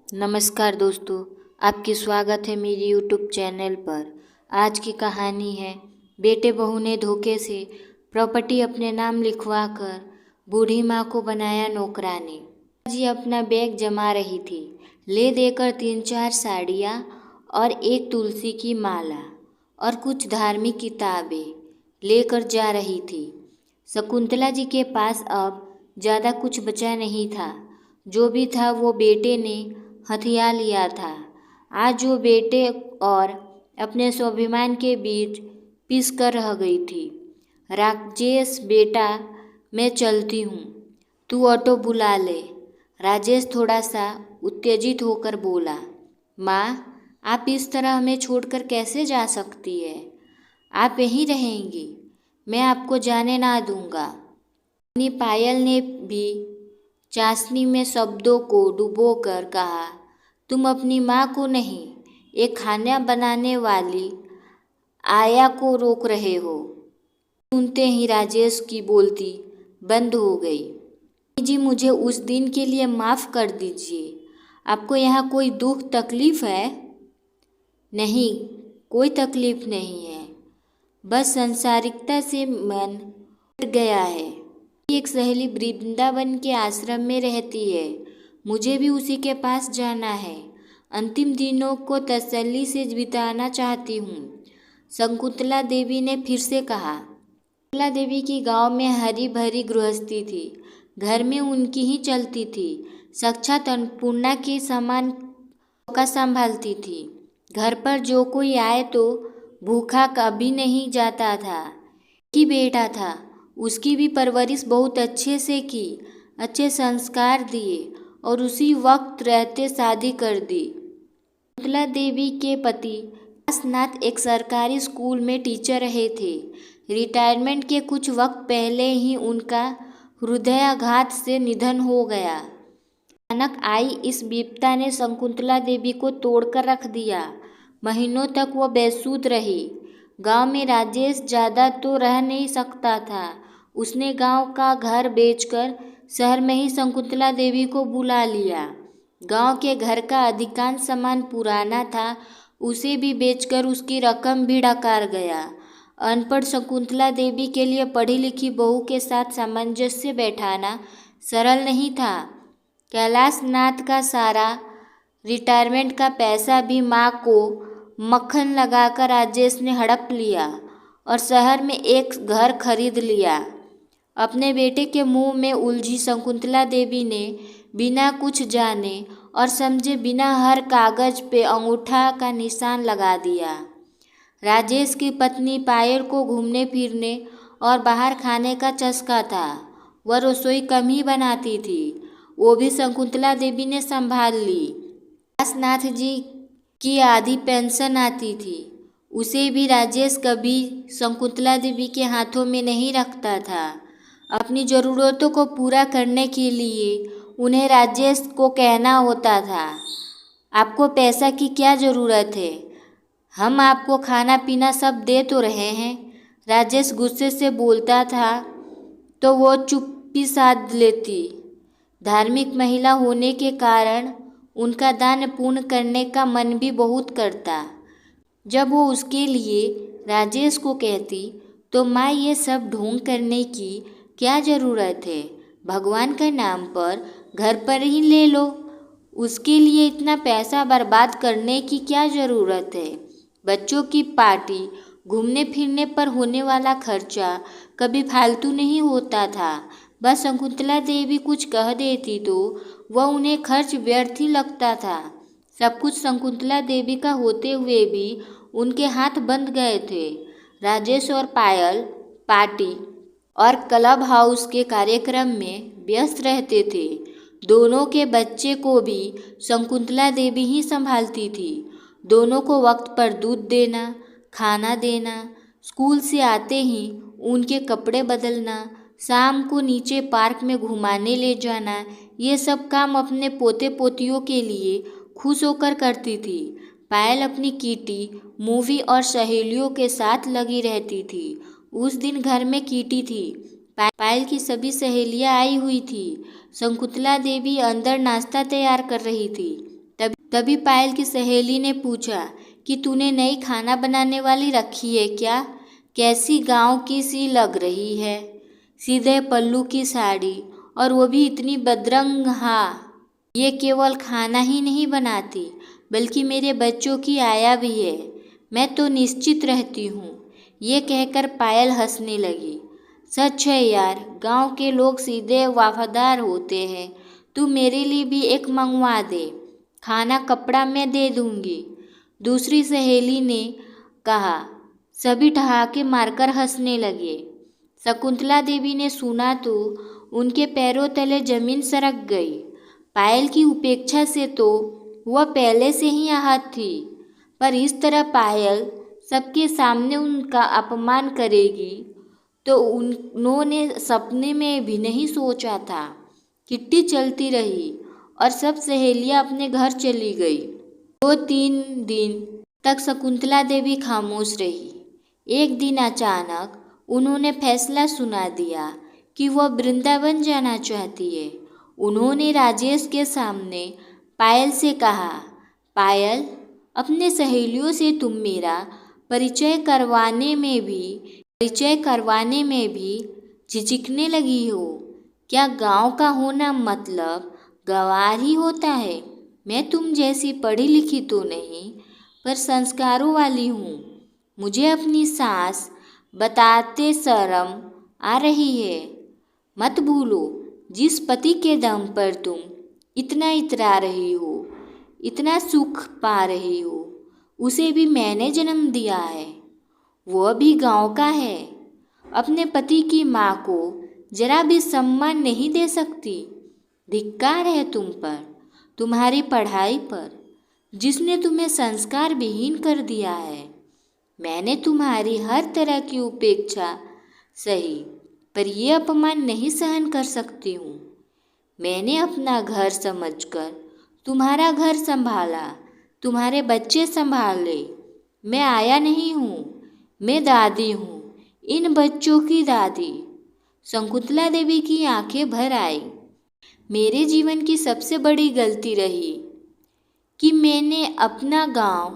नमस्कार दोस्तों, आपकी स्वागत है मेरी यूट्यूब चैनल पर। आज की कहानी है बेटे बहू ने धोखे से प्रॉपर्टी अपने नाम लिखवा कर बूढ़ी माँ को बनाया नौकरानी। जी अपना बैग जमा रही थी, ले देकर 3-4 साड़ियाँ और एक तुलसी की माला और कुछ धार्मिक किताबें लेकर जा रही थी। शकुंतला जी के पास अब ज़्यादा कुछ बचा नहीं था। जो भी था वो बेटे ने हथिया लिया था। आज वो बेटे और अपने स्वाभिमान के बीच पिस कर रह गई थी। राजेश बेटा, मैं चलती हूँ, तू ऑटो बुला ले। राजेश थोड़ा सा उत्तेजित होकर बोला, माँ आप इस तरह हमें छोड़कर कैसे जा सकती है? आप यहीं रहेंगी, मैं आपको जाने ना दूंगा। अपनी पायल ने भी चाशनी में शब्दों को डुबोकर कहा, तुम अपनी माँ को नहीं, एक खाना बनाने वाली आया को रोक रहे हो। सुनते ही राजेश की बोलती बंद हो गई। जी मुझे उस दिन के लिए माफ़ कर दीजिए। आपको यहाँ कोई दुख तकलीफ़ है? नहीं, कोई तकलीफ़ नहीं है, बस संसारिकता से मन उठ गया है। एक सहेली वृंदावन के आश्रम में रहती है, मुझे भी उसी के पास जाना है। अंतिम दिनों को तसल्ली से बिताना चाहती हूँ। शकुंतला देवी ने फिर से कहा। शकुंतला देवी की गांव में हरी भरी गृहस्थी थी। घर में उनकी ही चलती थी। साक्षात अन्नपूर्णा के समान का संभालती थी। घर पर जो कोई आए तो भूखा कभी नहीं जाता था। एक ही बेटा था, उसकी भी परवरिश बहुत अच्छे से की, अच्छे संस्कार दिए और उसी वक्त रहते शादी कर दी। शकुंतला देवी के पति नाथ एक सरकारी स्कूल में टीचर रहे थे। रिटायरमेंट के कुछ वक्त पहले ही उनका हृदयाघात से निधन हो गया। अचानक आई इस विपदा ने शकुंतला देवी को तोड़कर रख दिया। महीनों तक वो बेसुध रही। गांव में राजेश ज़्यादा तो रह नहीं सकता था। उसने गांव का घर बेचकर शहर में ही शकुंतला देवी को बुला लिया। गांव के घर का अधिकांश सामान पुराना था, उसे भी बेचकर उसकी रकम भी डकार गया। अनपढ़ शकुंतला देवी के लिए पढ़ी लिखी बहू के साथ सामंजस्य बैठाना सरल नहीं था। कैलाश नाथ का सारा रिटायरमेंट का पैसा भी माँ को मक्खन लगाकर राजेश ने हड़प लिया और शहर में एक घर खरीद लिया। अपने बेटे के मुंह में उलझी शकुंतला देवी ने बिना कुछ जाने और समझे बिना हर कागज पे अंगूठा का निशान लगा दिया। राजेश की पत्नी पायल को घूमने फिरने और बाहर खाने का चस्का था। वह रसोई कम ही बनाती थी, वो भी शकुंतला देवी ने संभाल ली। नाथ जी की आधी पेंशन आती थी, उसे भी राजेश कभी शकुंतला देवी के हाथों में नहीं रखता था। अपनी ज़रूरतों को पूरा करने के लिए उन्हें राजेश को कहना होता था, आपको पैसा की क्या ज़रूरत है, हम आपको खाना पीना सब दे तो रहे हैं। राजेश गुस्से से बोलता था तो वो चुप्पी साध लेती। धार्मिक महिला होने के कारण उनका दान पूर्ण करने का मन भी बहुत करता। जब वो उसके लिए राजेश को कहती तो माँ ये सब ढोंग करने की क्या ज़रूरत है, भगवान के नाम पर घर पर ही ले लो, उसके लिए इतना पैसा बर्बाद करने की क्या ज़रूरत है। बच्चों की पार्टी, घूमने फिरने पर होने वाला खर्चा कभी फालतू नहीं होता था। बस शकुंतला देवी कुछ कह देती तो वह उन्हें खर्च व्यर्थ ही लगता था। सब कुछ शकुंतला देवी का होते हुए भी उनके हाथ बंद गए थे। राजेश और पायल पार्टी और क्लब हाउस के कार्यक्रम में व्यस्त रहते थे। दोनों के बच्चे को भी शकुंतला देवी ही संभालती थी। दोनों को वक्त पर दूध देना, खाना देना, स्कूल से आते ही उनके कपड़े बदलना, शाम को नीचे पार्क में घुमाने ले जाना, ये सब काम अपने पोते पोतियों के लिए खुश होकर करती थी। पायल अपनी किटी, मूवी और सहेलियों के साथ लगी रहती थी। उस दिन घर में किटी थी। पायल की सभी सहेलियां आई हुई थी। शकुंतला देवी अंदर नाश्ता तैयार कर रही थी। तभी पायल की सहेली ने पूछा कि तूने नई खाना बनाने वाली रखी है क्या? कैसी गांव की सी लग रही है, सीधे पल्लू की साड़ी, और वो भी इतनी बदरंग। हाँ, ये केवल खाना ही नहीं बनाती बल्कि मेरे बच्चों की आया भी है। मैं तो निश्चित रहती हूँ। ये कहकर पायल हंसने लगी। सच है यार, गांव के लोग सीधे वफादार होते हैं। तू मेरे लिए भी एक मंगवा दे, खाना कपड़ा मैं दे दूंगी। दूसरी सहेली ने कहा। सभी ठहाके मारकर हंसने लगे। शकुंतला देवी ने सुना तो उनके पैरों तले जमीन सरक गई। पायल की उपेक्षा से तो वह पहले से ही आहत थी, पर इस तरह पायल सबके सामने उनका अपमान करेगी तो उन्होंने सपने में भी नहीं सोचा था। किट्टी चलती रही और सब सहेलियां अपने घर चली गई। 2-3 दिन तक शकुंतला देवी खामोश रही। एक दिन अचानक उन्होंने फैसला सुना दिया कि वह वृंदावन जाना चाहती है। उन्होंने राजेश के सामने पायल से कहा, पायल, अपने सहेलियों से तुम मेरा परिचय करवाने में भी झिझकने लगी हो। क्या गांव का होना मतलब गंवार ही होता है? मैं तुम जैसी पढ़ी लिखी तो नहीं, पर संस्कारों वाली हूँ। मुझे अपनी सास बताते शर्म आ रही है। मत भूलो, जिस पति के दम पर तुम इतना इतरा रही हो, इतना सुख पा रही हो, उसे भी मैंने जन्म दिया है। वह भी गांव का है। अपने पति की माँ को जरा भी सम्मान नहीं दे सकती। धिक्कार है तुम पर, तुम्हारी पढ़ाई पर, जिसने तुम्हें संस्कार विहीन कर दिया है। मैंने तुम्हारी हर तरह की उपेक्षा सही, पर यह अपमान नहीं सहन कर सकती हूँ। मैंने अपना घर समझकर तुम्हारा घर संभाला, तुम्हारे बच्चे संभाले। मैं आया नहीं हूँ, मैं दादी हूँ, इन बच्चों की दादी। शकुंतला देवी की आंखें भर आई। मेरे जीवन की सबसे बड़ी गलती रही कि मैंने अपना गांव,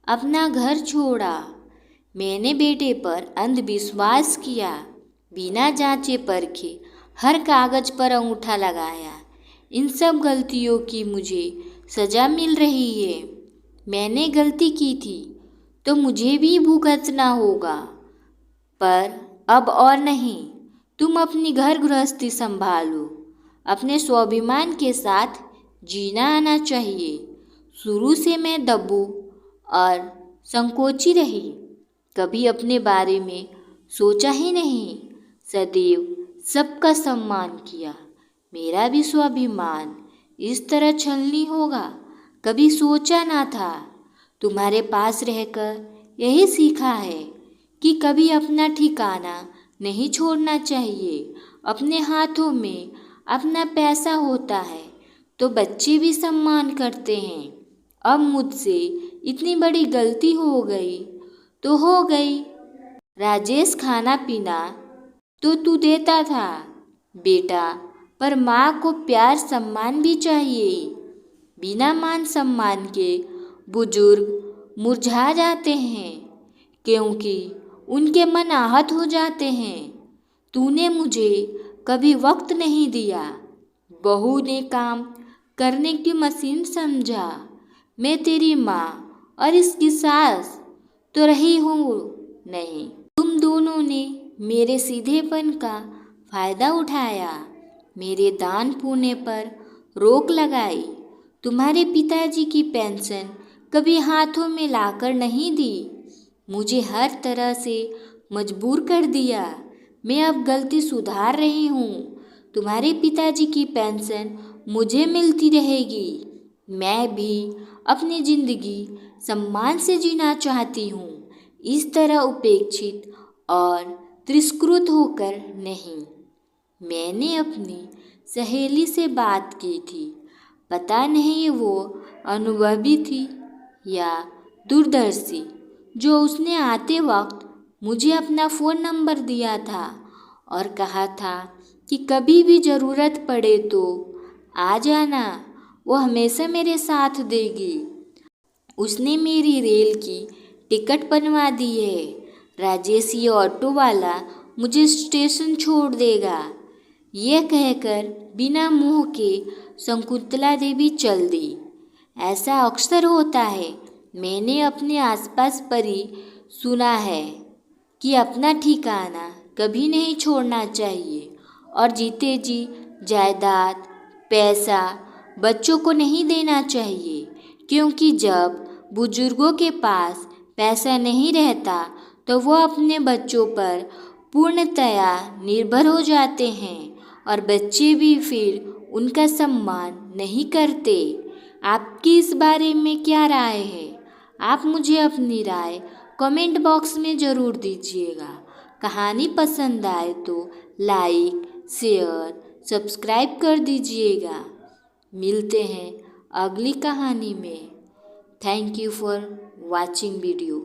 अपना घर छोड़ा। मैंने बेटे पर अंधविश्वास किया, बिना जांचे परखे हर कागज पर अंगूठा लगाया। इन सब गलतियों की मुझे सजा मिल रही है। मैंने गलती की थी तो मुझे भी भुगतना होगा, पर अब और नहीं। तुम अपनी घर गृहस्थी संभालो, अपने स्वाभिमान के साथ जीना आना चाहिए। शुरू से मैं दब्बू और संकोची रही, कभी अपने बारे में सोचा ही नहीं। सदैव सबका सम्मान किया। मेरा भी स्वाभिमान इस तरह छलनी होगा, कभी सोचा ना था। तुम्हारे पास रहकर यही सीखा है कि कभी अपना ठिकाना नहीं छोड़ना चाहिए। अपने हाथों में अपना पैसा होता है तो बच्चे भी सम्मान करते हैं। अब मुझसे इतनी बड़ी गलती हो गई तो हो गई। राजेश, खाना पीना तो तू देता था बेटा, पर माँ को प्यार सम्मान भी चाहिए। बिना मान सम्मान के बुजुर्ग मुरझा जाते हैं, क्योंकि उनके मन आहत हो जाते हैं। तूने मुझे कभी वक्त नहीं दिया, बहू ने काम करने की मशीन समझा। मैं तेरी माँ और इसकी सास तो रही हूँ नहीं। तुम दोनों ने मेरे सीधेपन का फायदा उठाया, मेरे दान पुण्य पर रोक लगाई। तुम्हारे पिताजी की पेंशन कभी हाथों में लाकर नहीं दी, मुझे हर तरह से मजबूर कर दिया। मैं अब गलती सुधार रही हूँ। तुम्हारे पिताजी की पेंशन मुझे मिलती रहेगी। मैं भी अपनी जिंदगी सम्मान से जीना चाहती हूँ, इस तरह उपेक्षित और तिरस्कृत होकर नहीं। मैंने अपनी सहेली से बात की थी। पता नहीं वो अनुभवी थी या दूरदर्शी, जो उसने आते वक्त मुझे अपना फ़ोन नंबर दिया था और कहा था कि कभी भी ज़रूरत पड़े तो आ जाना। वो हमेशा मेरे साथ देगी। उसने मेरी रेल की टिकट बनवा दी है। राजेश ये ऑटो वाला मुझे स्टेशन छोड़ देगा। यह कहकर बिना मुंह के शकुंतला देवी चल दी। ऐसा अक्सर होता है। मैंने अपने आसपास पर ही सुना है कि अपना ठिकाना कभी नहीं छोड़ना चाहिए और जीते जी जायदाद, पैसा बच्चों को नहीं देना चाहिए, क्योंकि जब बुजुर्गों के पास पैसा नहीं रहता तो वो अपने बच्चों पर पूर्णतया निर्भर हो जाते हैं और बच्चे भी फिर उनका सम्मान नहीं करते। आपकी इस बारे में क्या राय है? आप मुझे अपनी राय कमेंट बॉक्स में ज़रूर दीजिएगा। कहानी पसंद आए तो लाइक, शेयर, सब्सक्राइब कर दीजिएगा। मिलते हैं अगली कहानी में। Thank you for watching video.